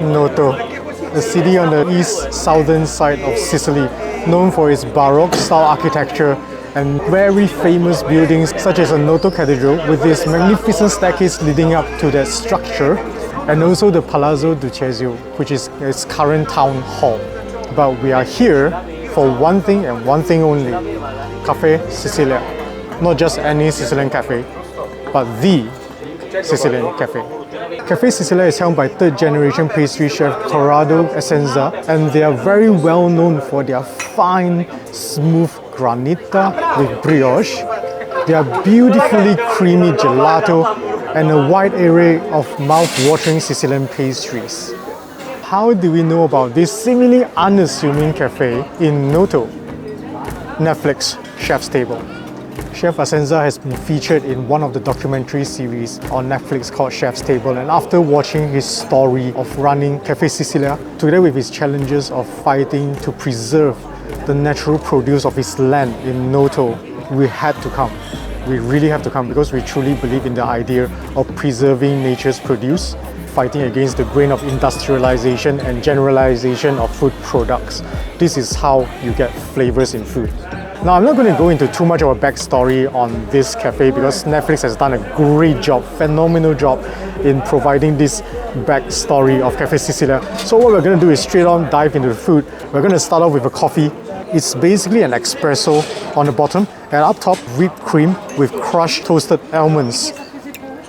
Noto, the city on the east southern side of Sicily, known for its Baroque style architecture and very famous buildings such as the Noto Cathedral with its magnificent staircase leading up to that structure, and also the Palazzo Ducesio, which is its current town hall. But we are here for one thing and one thing only, Caffè Sicilia. Not just any Sicilian cafe, but the Sicilian cafe. Caffè Sicilia is helmed by third generation pastry chef Corrado Essenza, and they are very well known for their fine, smooth granita with brioche, their beautifully creamy gelato, and a wide array of mouth-watering Sicilian pastries. How do we know about this seemingly unassuming cafe in Noto? Netflix Chef's Table. Chef Essenza has been featured in one of the documentary series on Netflix called Chef's Table, and after watching his story of running Caffè Sicilia, together with his challenges of fighting to preserve the natural produce of his land in Noto, we had to come. We really have to come because we truly believe in the idea of preserving nature's produce, fighting against the grain of industrialization and generalization of food products. This is how you get flavors in food. Now, I'm not going to go into too much of a backstory on this cafe because Netflix has done a great job, phenomenal job in providing this backstory of Caffè Sicilia. So what we're going to do is straight on dive into the food. We're going to start off with a coffee. It's basically an espresso on the bottom, and up top, whipped cream with crushed toasted almonds.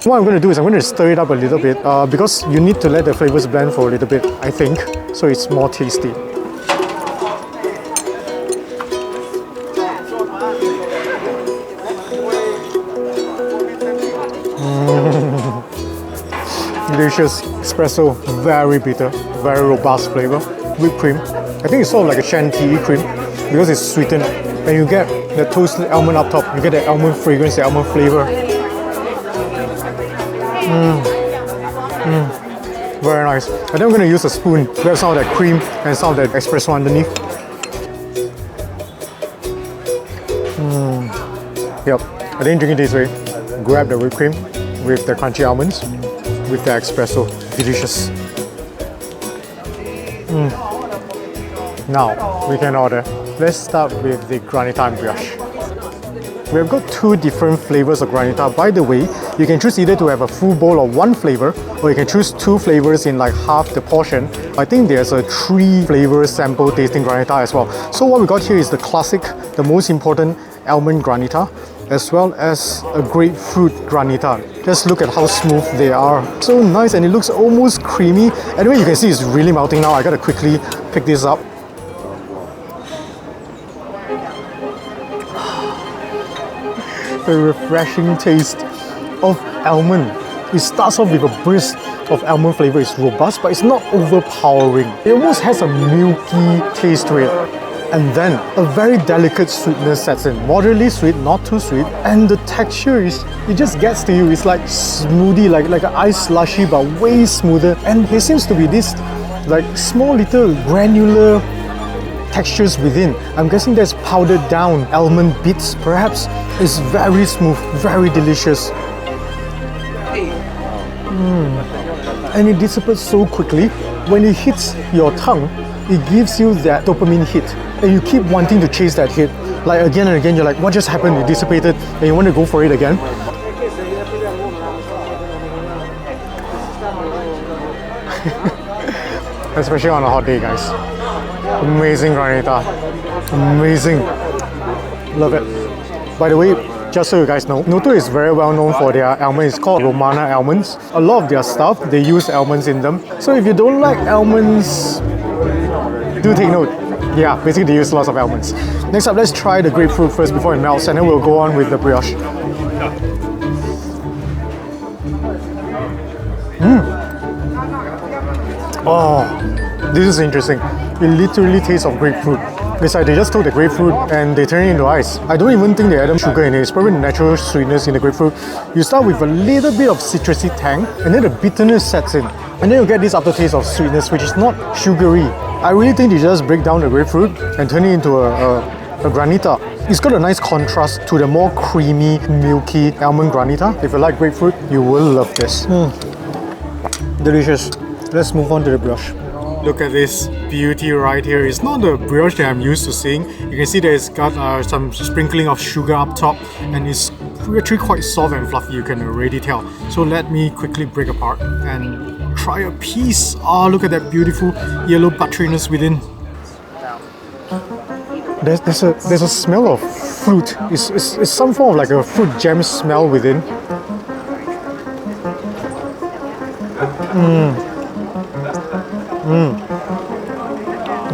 What I'm going to do is I'm going to stir it up a little bit because you need to let the flavors blend for a little bit, I think, so it's more tasty. Delicious espresso, very bitter, very robust flavor. Whipped cream, I think it's sort of like a chantilly cream because it's sweetened, and you get the toasted almond up top. You get the almond fragrance, the almond flavor. Very nice. And then I'm going to use a spoon to have some of that cream and some of that espresso underneath. Yep, I didn't drink it this way. Grab the whipped cream with the crunchy almonds, with the espresso. Delicious. Now, we can order. Let's start with the granita and brioche. We've got two different flavors of granita. By the way, you can choose either to have a full bowl of one flavor, or you can choose two flavors in like half the portion. I think there's a 3 flavor sample tasting granita as well. So what we got here is the classic, the most important almond granita, as well as a grapefruit granita. Just look at how smooth they are. So nice, and it looks almost creamy. Anyway, you can see it's really melting now. I gotta quickly pick this up. The refreshing taste of almond. It starts off with a burst of almond flavor. It's robust, but it's not overpowering. It almost has a milky taste to it. And then a very delicate sweetness sets in. Moderately sweet, not too sweet. And the texture is, it just gets to you. It's like smoothie, like an ice slushy, but way smoother. And there seems to be this like small little granular textures within. I'm guessing there's powdered down almond bits, perhaps. It's very smooth, very delicious. And it dissipates so quickly. When it hits your tongue, it gives you that dopamine hit. And you keep wanting to chase that hit. Like again and again, you're like, what just happened? It dissipated, and you want to go for it again. Especially on a hot day, guys. Amazing granita. Amazing. Love it. By the way, just so you guys know, Noto is very well known for their almonds. It's called Romana almonds. A lot of their stuff, they use almonds in them. So if you don't like almonds, do take note. Yeah, basically they use lots of almonds. Next up, let's try the grapefruit first before it melts, and then we'll go on with the brioche. Oh, this is interesting. It literally tastes of grapefruit. It's like they just took the grapefruit and they turn it into ice. I don't even think they added sugar in it. It's probably natural sweetness in the grapefruit. You start with a little bit of citrusy tang, and then the bitterness sets in. And then you get this aftertaste of sweetness, which is not sugary. I really think they just break down the grapefruit and turn it into a granita. It's got a nice contrast to the more creamy, milky almond granita. If you like grapefruit, you will love this. Delicious. Let's move on to the brioche. Look at this beauty right here. It's not the brioche that I'm used to seeing. You can see that it's got some sprinkling of sugar up top, and it's actually quite soft and fluffy, you can already tell. So let me quickly break apart and try a piece. Oh, look at that beautiful yellow butteriness within. There's a smell of fruit. It's some form of like a fruit jam smell within.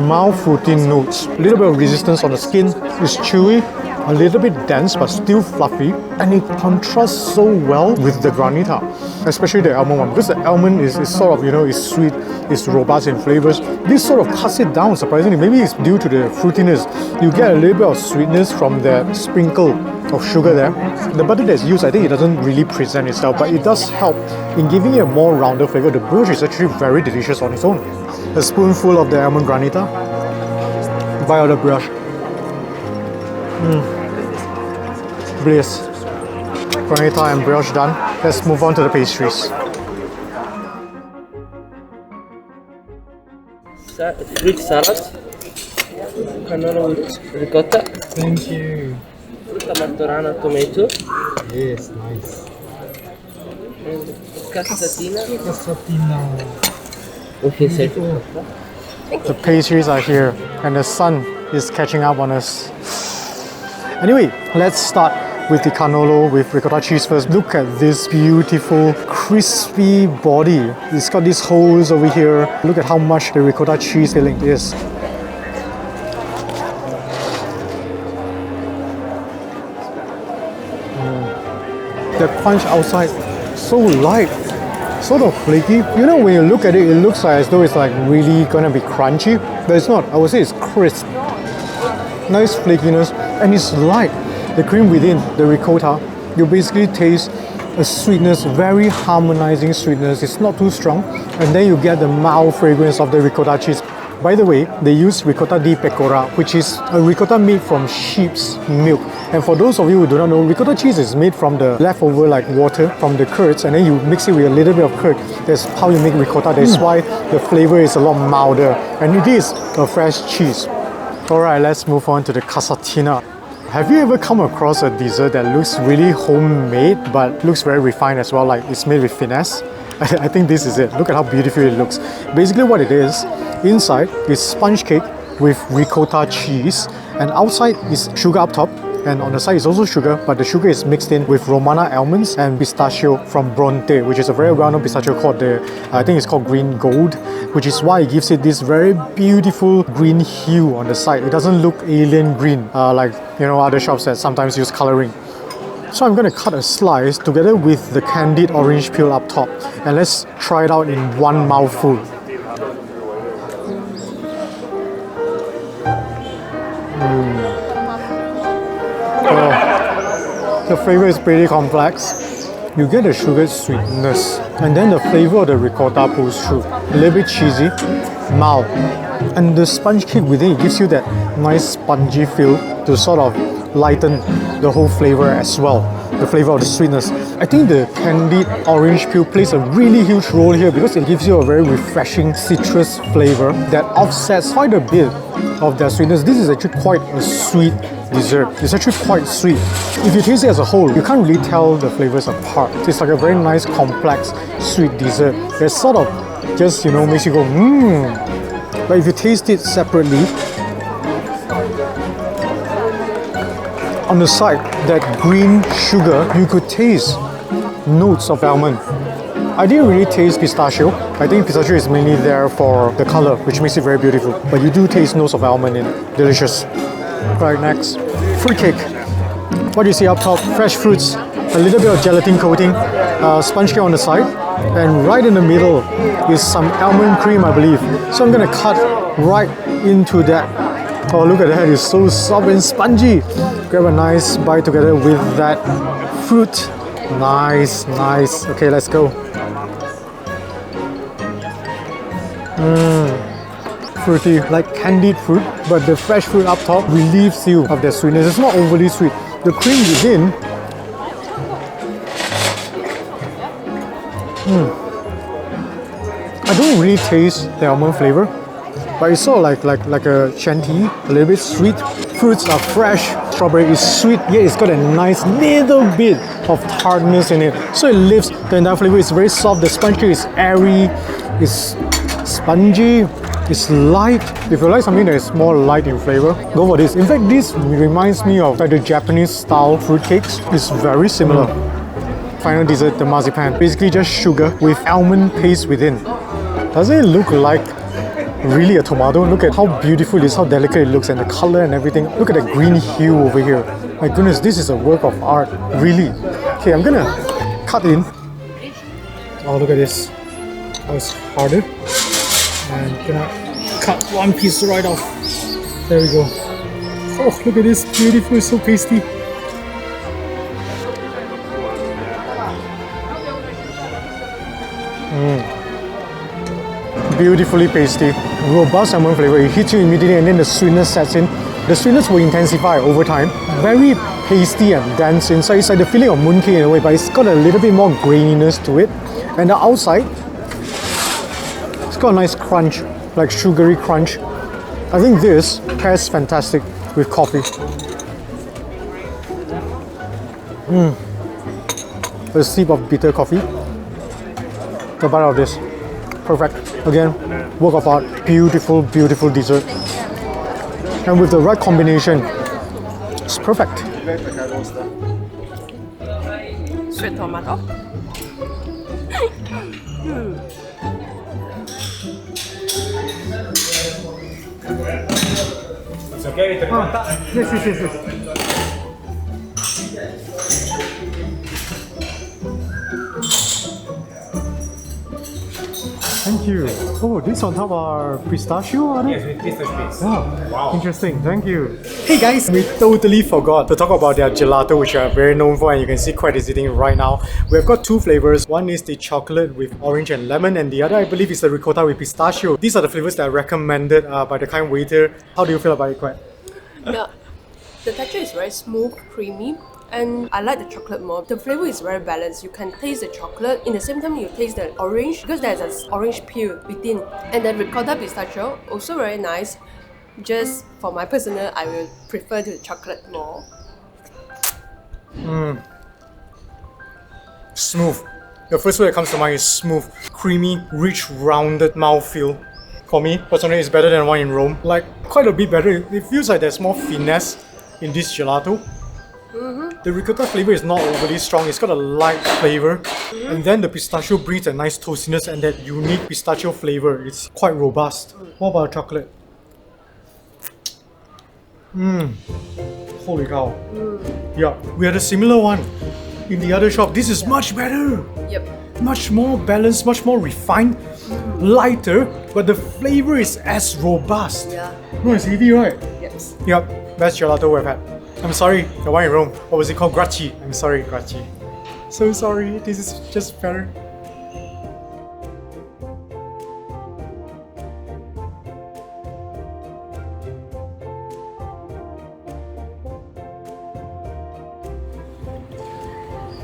Mild fruity notes. A little bit of resistance on the skin. It's chewy, a little bit dense but still fluffy, and it contrasts so well with the granita, especially the almond one, because the almond is sort of, is sweet, it's robust in flavors. This sort of cuts it down surprisingly. Maybe it's due to the fruitiness. You get a little bit of sweetness from the sprinkle of sugar there. The butter that's used, I think it doesn't really present itself, but it does help in giving it a more rounded flavor. The brioche is actually very delicious on its own. A spoonful of the almond granita. Bite out the brioche. Bliss. Granita and brioche done. Let's move on to the pastries. Fruit salad, cannoli with ricotta. Thank you. Frutta martorana tomato. Yes, nice. And cassatina. The pastries are here and the sun is catching up on us. Anyway, let's start with the cannolo with ricotta cheese first. Look at this beautiful crispy body. It's got these holes over here. Look at how much the ricotta cheese filling is. The crunch outside, so light, sort of flaky. You know, when you look at it, it looks like as though it's like really gonna be crunchy, but it's not. I would say it's crisp. Nice flakiness, and it's light. The cream within, the ricotta, you basically taste a sweetness, very harmonizing sweetness. It's not too strong, and then you get the mild fragrance of the ricotta cheese. By the way, they use ricotta di pecora, which is a ricotta made from sheep's milk. And for those of you who do not know, ricotta cheese is made from the leftover like water from the curds, and then you mix it with a little bit of curd. That's how you make ricotta. That's why the flavor is a lot milder, and it is a fresh cheese. Alright, let's move on to the cassatina. Have you ever come across a dessert that looks really homemade but looks very refined as well, like it's made with finesse? I think this is it. Look at how beautiful it looks. Basically what it is, inside is sponge cake with ricotta cheese, and outside is sugar up top, and on the side is also sugar, but the sugar is mixed in with Romana almonds and pistachio from Bronte, which is a very well-known pistachio called I think it's called green gold, which is why it gives it this very beautiful green hue on the side. It doesn't look alien green like other shops that sometimes use coloring. So I'm going to cut a slice together with the candied orange peel up top, and let's try it out in one mouthful. The flavor is pretty complex. You get the sugar sweetness, and then the flavor of the ricotta pulls through. A little bit cheesy, mild, and the sponge cake within it gives you that nice spongy feel to sort of lighten the whole flavor as well. The flavor of the sweetness. I think the candied orange peel plays a really huge role here because it gives you a very refreshing citrus flavor that offsets quite a bit of their sweetness. This is actually quite a sweet dessert. It's actually quite sweet. If you taste it as a whole, you can't really tell the flavors apart. It's like a very nice, complex, sweet dessert. It sort of just, makes you go, mmm. But if you taste it separately, on the side, that green sugar, you could taste notes of almond. I didn't really taste pistachio. I think pistachio is mainly there for the color, which makes it very beautiful. But you do taste notes of almond in it. Delicious. Right, next. Fruit cake. What do you see up top? Fresh fruits. a little bit of gelatin coating, sponge cake on the side, and right in the middle is some almond cream, I believe. So I'm gonna cut right into that. Oh, look at that, it's so soft and spongy. Grab a nice bite together with that fruit. Nice, nice. Okay, let's go. Fruity, like candied fruit, but the fresh fruit up top relieves you of the sweetness. It's not overly sweet. The cream within, I don't really taste the almond flavor, but it's sort of like a chantilly, a little bit sweet. Fruits are fresh. Strawberry is sweet, yet it's got a nice little bit of tartness in it. So it lifts the entire flavor. It's very soft. The sponge cake is airy, it's spongy, it's light. If you like something that is more light in flavor, go for this. In fact, this reminds me of like the Japanese style fruit cakes. It's very similar. Final dessert, the marzipan. Basically just sugar with almond paste within. Doesn't it look like really a tomato? Look at how beautiful it is, how delicate it looks, and the color and everything. Look at the green hue over here. My goodness, this is a work of art, really. Okay, I'm gonna cut in. Oh, look at this. Oh, it's harder. And gonna cut one piece right off. There we go. Oh, look at this, beautiful, it's so tasty. Beautifully pasty, robust almond flavor. It hits you immediately and then the sweetness sets in. The sweetness will intensify over time. Very pasty and dense inside. It's like the feeling of mooncake in a way, but it's got a little bit more graininess to it. And the outside, it's got a nice crunch, like sugary crunch. I think this pairs fantastic with coffee. A sip of bitter coffee. The bite of this. Perfect. Again, work of art. Beautiful, beautiful dessert. And with the right combination, it's perfect. Sweet tomato. It's okay with the ricotta? Yes. Thank you. Oh, this on top are pistachio, are they? Yes, with pistachio base. Oh, Wow. interesting. Thank you. Hey guys, we totally forgot to talk about their gelato, which are very known for, and you can see Quet is eating right now. We've got two flavors. One is the chocolate with orange and lemon, and the other, I believe, is the ricotta with pistachio. These are the flavors that are recommended by the kind waiter. How do you feel about it, Quet? The texture is very smooth, creamy, and I like the chocolate more. The flavor is very balanced. You can taste the chocolate, in the same time you taste the orange because there's an orange peel within. And the ricotta pistachio, also very nice. Just for my personal, I will prefer the chocolate more. Smooth. The first word that comes to mind is smooth, creamy, rich, rounded mouthfeel. For me, personally, it's better than one in Rome. Like, quite a bit better. It feels like there's more finesse in this gelato. The ricotta flavor is not overly strong, it's got a light flavor. And then the pistachio brings a nice toastiness and that unique pistachio flavor. It's quite robust. What about chocolate? Holy cow. Yeah, we had a similar one in the other shop. This is much better. Yep. Much more balanced, much more refined, lighter, but the flavor is as robust. Yeah. No, it's heavy, right? Yes. Yep, best gelato we've had. I'm sorry, the one in Rome. What was it called? Gracchi. I'm sorry, Gracchi. So sorry, this is just better.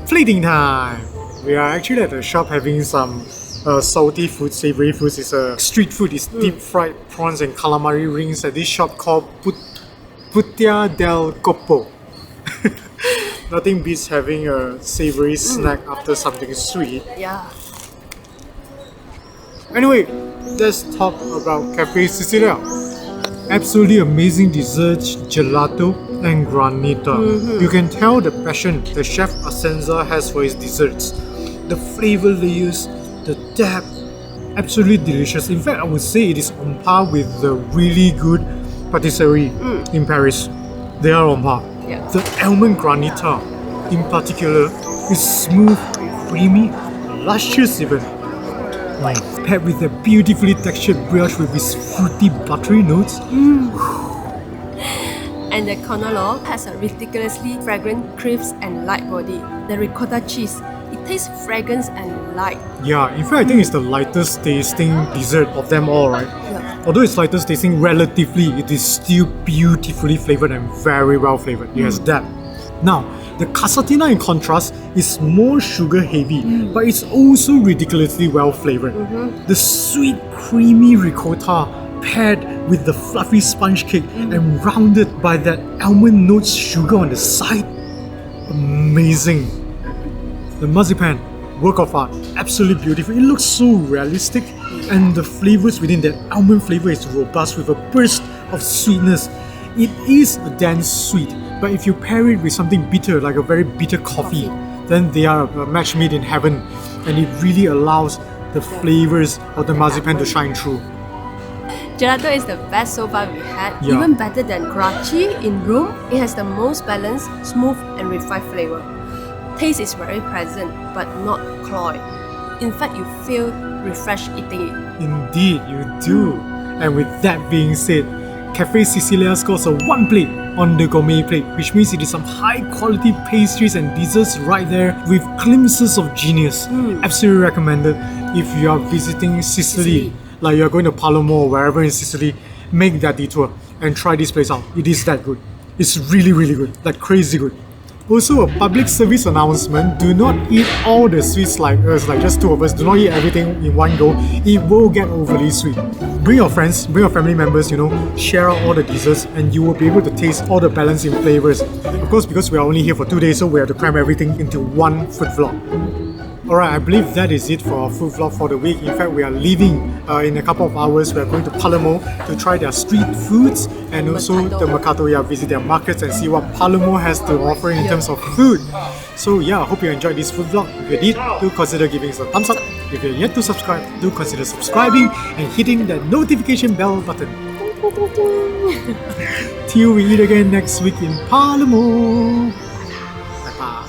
Fleeting time! We are actually at the shop having some salty food, savory foods. It's street food. It's deep fried prawns and calamari rings at this shop called Putia del Copo. Nothing beats having a savory snack after something sweet. Yeah. Anyway, let's talk about Cafe Sicilia. Absolutely amazing desserts, gelato and granita. You can tell the passion the chef Asenza has for his desserts. The flavor layers, the depth, absolutely delicious. In fact, I would say it is on par with the really good patisserie in Paris. They are on par. Yeah. The almond granita in particular It's smooth, creamy, luscious even. Paired with a beautifully textured brioche with its fruity, buttery notes. And the cannolo has a ridiculously fragrant, crisp and light body. The ricotta cheese, it tastes fragrant and light. Yeah, in fact, I think it's the lightest tasting dessert of them all, right? Yeah. Although it's lightest tasting relatively, it is still beautifully flavored and very well flavored. It has depth. Now, the casatina in contrast is more sugar heavy, but it's also ridiculously well flavored. The sweet, creamy ricotta paired with the fluffy sponge cake and rounded by that almond notes sugar on the side. Amazing. The marzipan, work of art, absolutely beautiful. It looks so realistic, and the flavors within that almond flavor is robust with a burst of sweetness. It is a dense sweet, but if you pair it with something bitter, like a very bitter coffee, then they are a match made in heaven, and it really allows the flavors of the marzipan to shine through. Gelato is the best so far we had, Yeah. even better than Karachi in Rome. It has the most balanced, smooth and refined flavor. Taste is very pleasant but not cloyed. In fact, you feel refreshed eating it. Indeed, you do. And with that being said, Cafe Sicilia scores a 1 plate on the gourmet plate, which means it is some high quality pastries and desserts right there with glimpses of genius. Absolutely recommended if you are visiting Sicily, like you're going to Palermo or wherever in Sicily, make that detour and try this place out. It is that good. It's really, really good, like crazy good. Also, a public service announcement: do not eat all the sweets like us, like just two of us. Do not eat everything in one go. It will get overly sweet. Bring your friends, bring your family members, share out all the desserts, and you will be able to taste all the balance in flavors. Of course, because we are only here for 2 days, so we have to cram everything into one food vlog. Alright, I believe that is it for our food vlog for the week. In fact, we are leaving in a couple of hours. We are going to Palermo to try their street foods and also the Mercato. Visit their markets and see what Palermo has to offer in terms of food. So yeah, I hope you enjoyed this food vlog. If you did, do consider giving us a thumbs up. If you're yet to subscribe, do consider subscribing and hitting that notification bell button. Till we eat again next week in Palermo. Bye bye.